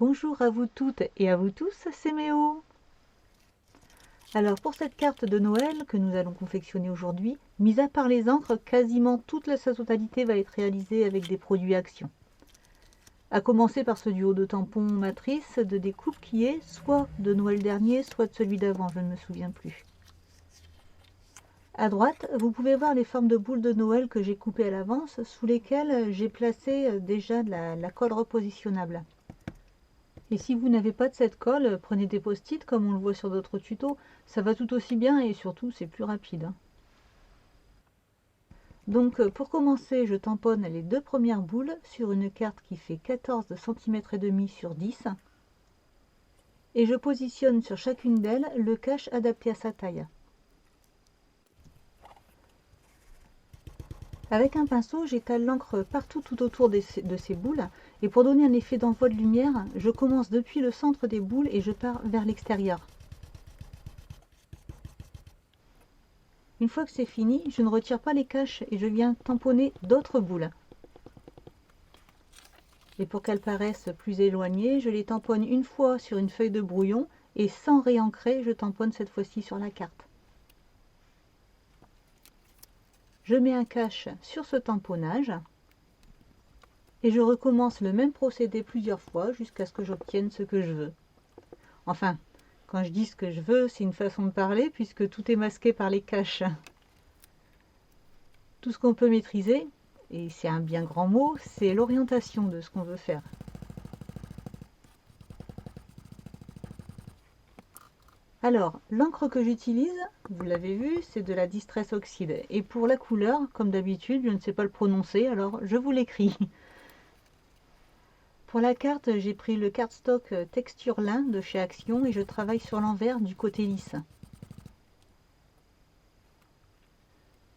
Bonjour à vous toutes et à vous tous, c'est Méo. Alors pour cette carte de Noël que nous allons confectionner aujourd'hui, mis à part les encres, quasiment toute sa totalité va être réalisée avec des produits Action. À commencer par ce duo de tampons matrice de découpe qui est soit de Noël dernier, soit de celui d'avant, je ne me souviens plus. À droite, vous pouvez voir les formes de boules de Noël que j'ai coupées à l'avance, sous lesquelles j'ai placé déjà de la colle repositionnable. Et si vous n'avez pas de cette colle, prenez des post-it comme on le voit sur d'autres tutos, ça va tout aussi bien et surtout c'est plus rapide. Donc pour commencer, je tamponne les deux premières boules sur une carte qui fait 14 cm et demi sur 10 et je positionne sur chacune d'elles le cache adapté à sa taille. Avec un pinceau, j'étale l'encre partout tout autour de ces boules et pour donner un effet d'envoi de lumière, je commence depuis le centre des boules et je pars vers l'extérieur. Une fois que c'est fini, je ne retire pas les caches et je viens tamponner d'autres boules. Et pour qu'elles paraissent plus éloignées, je les tamponne une fois sur une feuille de brouillon et sans réancrer, je tamponne cette fois-ci sur la carte. Je mets un cache sur ce tamponnage et je recommence le même procédé plusieurs fois jusqu'à ce que j'obtienne ce que je veux. Enfin, quand je dis ce que je veux, c'est une façon de parler puisque tout est masqué par les caches. Tout ce qu'on peut maîtriser, et c'est un bien grand mot, c'est l'orientation de ce qu'on veut faire. Alors, l'encre que j'utilise, vous l'avez vu, c'est de la Distress Oxide. Et pour la couleur, comme d'habitude, je ne sais pas le prononcer, alors je vous l'écris. Pour la carte, j'ai pris le cardstock Texture Lin de chez Action et je travaille sur l'envers du côté lisse.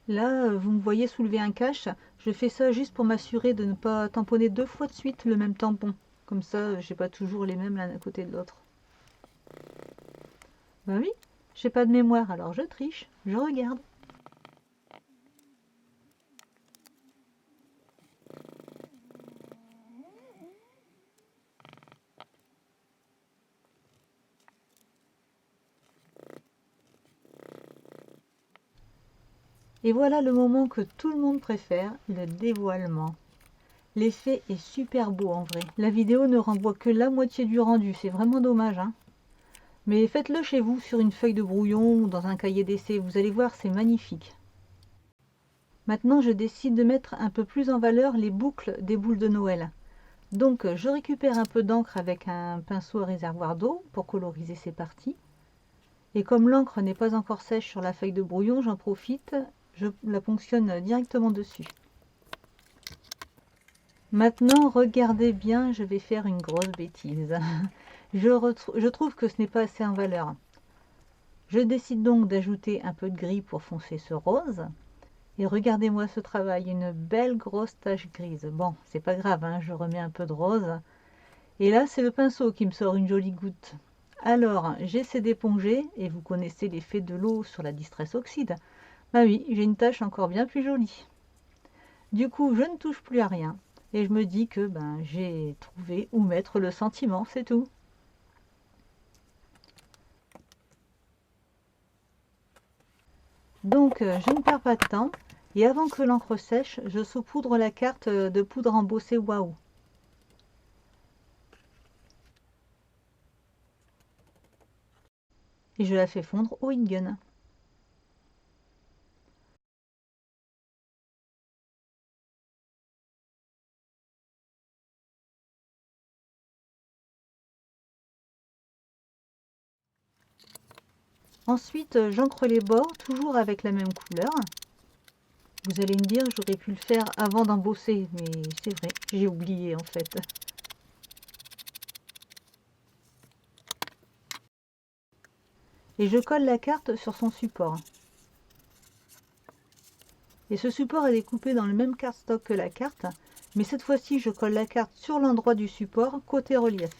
Là, vous me voyez soulever un cache. Je fais ça juste pour m'assurer de ne pas tamponner deux fois de suite le même tampon. Comme ça, j'ai pas toujours les mêmes l'un à côté de l'autre. Ben oui, j'ai pas de mémoire, alors je triche, je regarde. Et voilà le moment que tout le monde préfère, le dévoilement. L'effet est super beau en vrai. La vidéo ne renvoie que la moitié du rendu, c'est vraiment dommage, hein. Mais faites-le chez vous sur une feuille de brouillon ou dans un cahier d'essai, vous allez voir, c'est magnifique. Maintenant, je décide de mettre un peu plus en valeur les boucles des boules de Noël. Donc, je récupère un peu d'encre avec un pinceau à réservoir d'eau pour coloriser ces parties. Et comme l'encre n'est pas encore sèche sur la feuille de brouillon, j'en profite, je la ponctionne directement dessus. Maintenant, regardez bien, je vais faire une grosse bêtise. Je trouve que ce n'est pas assez en valeur. Je décide donc d'ajouter un peu de gris pour foncer ce rose. Et regardez-moi ce travail, une belle grosse tache grise. Bon, c'est pas grave, hein, je remets un peu de rose. Et là, c'est le pinceau qui me sort une jolie goutte. Alors, j'essaie d'éponger, et vous connaissez l'effet de l'eau sur la Distress Oxide. Bah oui, j'ai une tache encore bien plus jolie. Du coup, je ne touche plus à rien. Et je me dis que j'ai trouvé où mettre le sentiment, c'est tout. Donc, je ne perds pas de temps. Et avant que l'encre sèche, je saupoudre la carte de poudre embossée Waouh. Et je la fais fondre au Ingen. Ensuite, j'encre les bords, toujours avec la même couleur. Vous allez me dire, j'aurais pu le faire avant d'embosser, mais c'est vrai, j'ai oublié en fait. Et je colle la carte sur son support. Et ce support est découpé dans le même cardstock que la carte, mais cette fois-ci je colle la carte sur l'endroit du support, côté relief.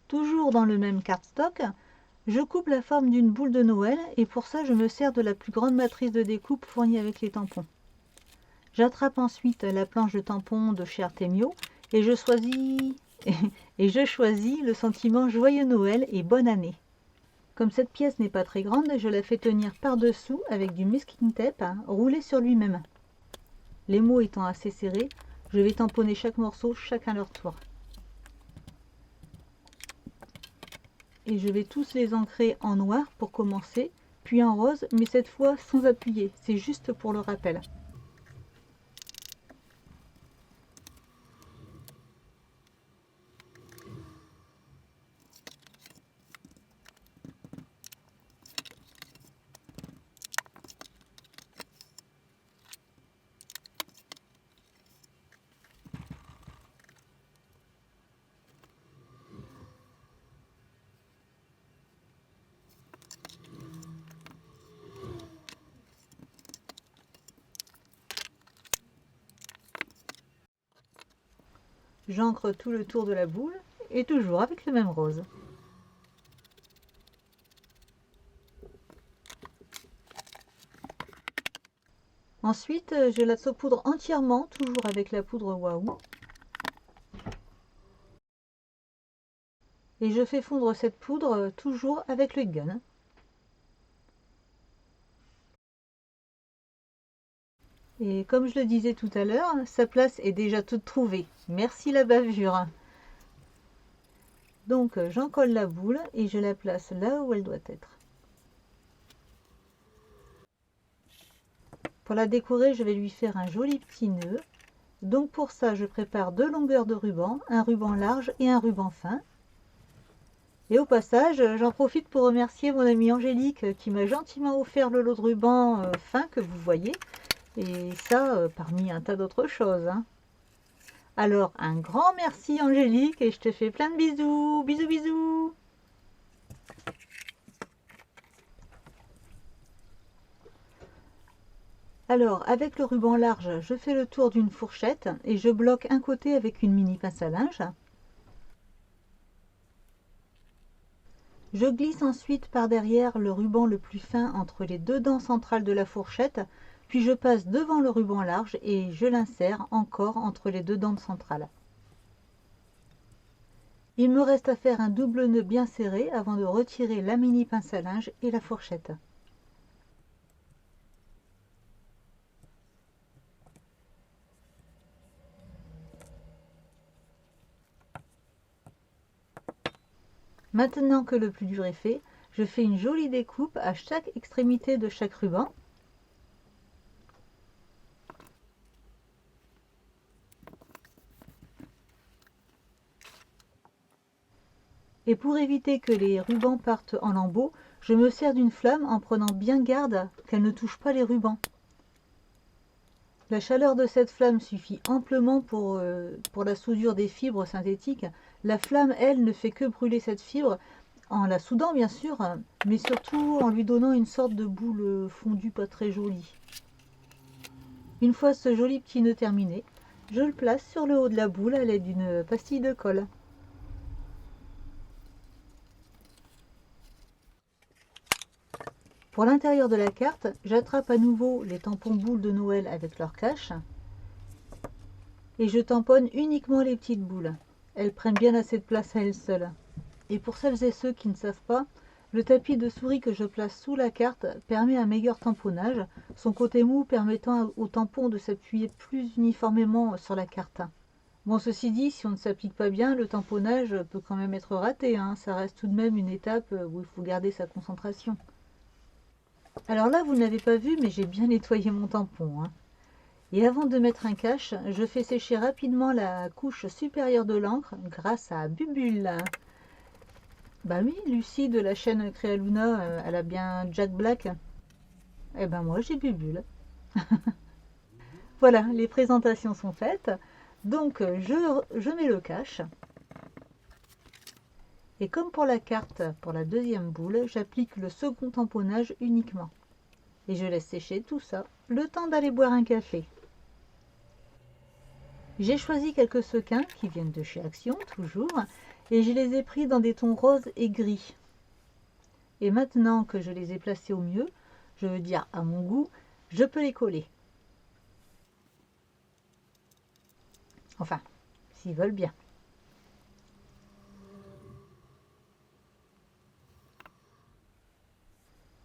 Toujours dans le même cardstock, Je coupe la forme d'une boule de Noël et pour ça je me sers de la plus grande matrice de découpe fournie avec les tampons. J'attrape ensuite la planche de tampons de chez Artemio et je choisis le sentiment Joyeux Noël et Bonne année. Comme cette pièce n'est pas très grande, je la fais tenir par-dessous avec du masking tape roulé sur lui-même. Les mots étant assez serrés, je vais tamponner chaque morceau chacun leur tour. Et je vais tous les ancrer en noir pour commencer, puis en rose, mais cette fois sans appuyer, c'est juste pour le rappel. J'ancre tout le tour de la boule, et toujours avec le même rose. Ensuite, je la saupoudre entièrement, toujours avec la poudre Waouh. Et je fais fondre cette poudre toujours avec le gun. Et comme je le disais tout à l'heure, sa place est déjà toute trouvée. Merci la bavure. Donc j'en colle la boule et je la place là où elle doit être. Pour la décorer, je vais lui faire un joli petit nœud. Donc pour ça, je prépare 2 longueurs de ruban, un ruban large et un ruban fin. Et au passage, j'en profite pour remercier mon amie Angélique qui m'a gentiment offert le lot de ruban fin que vous voyez. Et ça, parmi un tas d'autres choses. Hein. Alors, un grand merci Angélique et je te fais plein de bisous. Bisous, bisous. Alors, avec le ruban large, je fais le tour d'une fourchette et je bloque un côté avec une mini pince à linge. Je glisse ensuite par derrière le ruban le plus fin entre les 2 dents centrales de la fourchette, puis je passe devant le ruban large et je l'insère encore entre les 2 dents centrales. Il me reste à faire un double nœud bien serré avant de retirer la mini pince à linge et la fourchette. Maintenant que le plus dur est fait, je fais une jolie découpe à chaque extrémité de chaque ruban. Et pour éviter que les rubans partent en lambeaux, je me sers d'une flamme en prenant bien garde qu'elle ne touche pas les rubans. La chaleur de cette flamme suffit amplement pour la soudure des fibres synthétiques. La flamme, elle, ne fait que brûler cette fibre, en la soudant bien sûr, mais surtout en lui donnant une sorte de boule fondue pas très jolie. Une fois ce joli petit nœud terminé, je le place sur le haut de la boule à l'aide d'une pastille de colle. Pour l'intérieur de la carte, j'attrape à nouveau les tampons boules de Noël avec leur cache et je tamponne uniquement les petites boules. Elles prennent bien assez de place à elles seules. Et pour celles et ceux qui ne savent pas, le tapis de souris que je place sous la carte permet un meilleur tamponnage, son côté mou permettant au tampon de s'appuyer plus uniformément sur la carte. Bon, ceci dit, si on ne s'applique pas bien, le tamponnage peut quand même être raté, hein. Ça reste tout de même une étape où il faut garder sa concentration. Alors là, vous n'avez pas vu, mais j'ai bien nettoyé mon tampon. Hein. Et avant de mettre un cache, je fais sécher rapidement la couche supérieure de l'encre grâce à Bubule. Bah oui, Lucie de la chaîne Crealuna, elle a bien Jack Black. Eh ben moi, j'ai Bubule. Voilà, les présentations sont faites. Donc, je mets le cache. Et comme pour la carte, pour la deuxième boule, j'applique le second tamponnage uniquement. Et je laisse sécher tout ça, le temps d'aller boire un café. J'ai choisi quelques sequins qui viennent de chez Action, toujours, et je les ai pris dans des tons roses et gris. Et maintenant que je les ai placés au mieux, je veux dire à mon goût, je peux les coller. Enfin, s'ils veulent bien.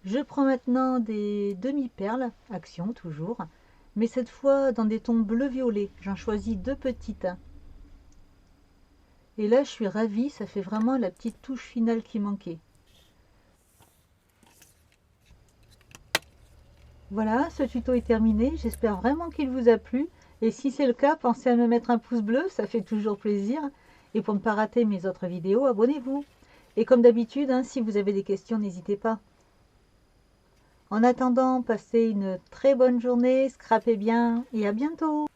Je prends maintenant des demi-perles, Action toujours, mais cette fois dans des tons bleu-violet. J'en choisis 2 petites. Et là, je suis ravie, ça fait vraiment la petite touche finale qui manquait. Voilà, ce tuto est terminé. J'espère vraiment qu'il vous a plu. Et si c'est le cas, pensez à me mettre un pouce bleu, ça fait toujours plaisir. Et pour ne pas rater mes autres vidéos, abonnez-vous. Et comme d'habitude, si vous avez des questions, n'hésitez pas. En attendant, passez une très bonne journée, scrapez bien et à bientôt!